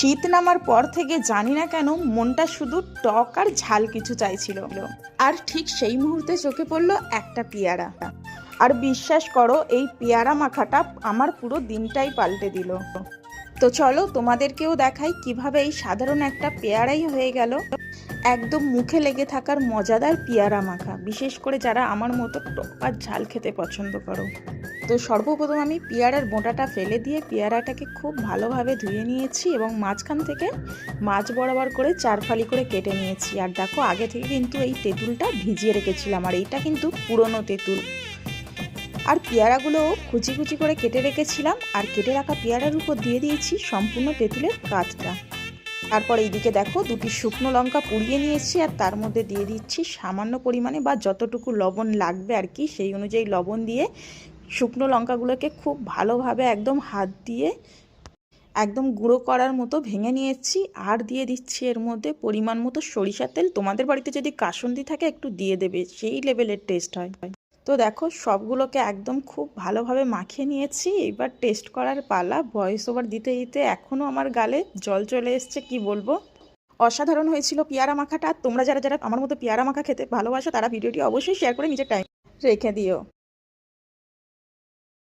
শীত নামার পর থেকে জানি না কেন মনটা শুধু টক আর ঝাল কিছু চাইছিল। আর ঠিক সেই মুহূর্তে চোখে পড়লো একটা পেয়ারা। আর বিশ্বাস করো এই পেয়ারা মাখাটা আমার পুরো দিনটাই পাল্টে দিল। তো চলো তোমাদেরকেও দেখাই কিভাবে এই সাধারণ একটা পেয়ারাই হয়ে গেল একদম মুখে লেগে থাকার মজাদার পেয়ারা মাখা, বিশেষ করে যারা আমার মতো টক আর ঝাল খেতে পছন্দ করো। তো সর্বপ্রথম আমি পেয়ারার বোঁটাটা ফেলে দিয়ে পেয়ারাটাকে খুব ভালোভাবে ধুয়ে নিয়েছি এবং মাঝখান থেকে মাছ বরাবর করে 4 ফালি করে কেটে নিয়েছি। আর দেখো আগে থেকে কিন্তু এই তেঁতুলটা ভিজিয়ে রেখেছিলাম, আর এইটা কিন্তু পুরনো তেঁতুল। আর পেয়ারাগুলো কুচি কুচি করে কেটে রেখেছিলাম, আর কেটে রাখা পেয়ারার উপর দিয়ে দিয়েছি সম্পূর্ণ তেঁতুলের কাঠটা। তারপর এইদিকে দেখো 2টি শুকনো লঙ্কা পুড়িয়ে নিয়েছি, আর তার মধ্যে দিয়ে দিচ্ছি সামান্য পরিমাণে বা যতটুকু লবণ লাগবে আর কি সেই অনুযায়ী লবণ দিয়ে শুকনো লঙ্কাগুলোকে খুব ভালোভাবে একদম হাত দিয়ে একদম গুঁড়ো করার মতো ভেঙে নিয়েছি। আর দিয়ে দিচ্ছি এর মধ্যে পরিমাণ মতো সরিষার তেল। তোমাদের বাড়িতে যদি কাসুন্দি থাকে একটু দিয়ে দেবে, সেই লেভেলের টেস্ট হয়। তো দেখো সবগুলোকে একদম খুব ভালোভাবে মাখিয়ে নিয়েছি। এবার টেস্ট করার পালা। ভয়েস ওভার দিতে দিতে এখনও আমার গালে জল চলে এসছে, কি বলবো। অসাধারণ হয়েছিল পেয়ারা মাখাটা। তোমরা যারা যারা আমার মতো পেয়ারা মাখা খেতে ভালোবাসো তারা ভিডিওটি অবশ্যই শেয়ার করে নিজের টাইম রেখে দিও।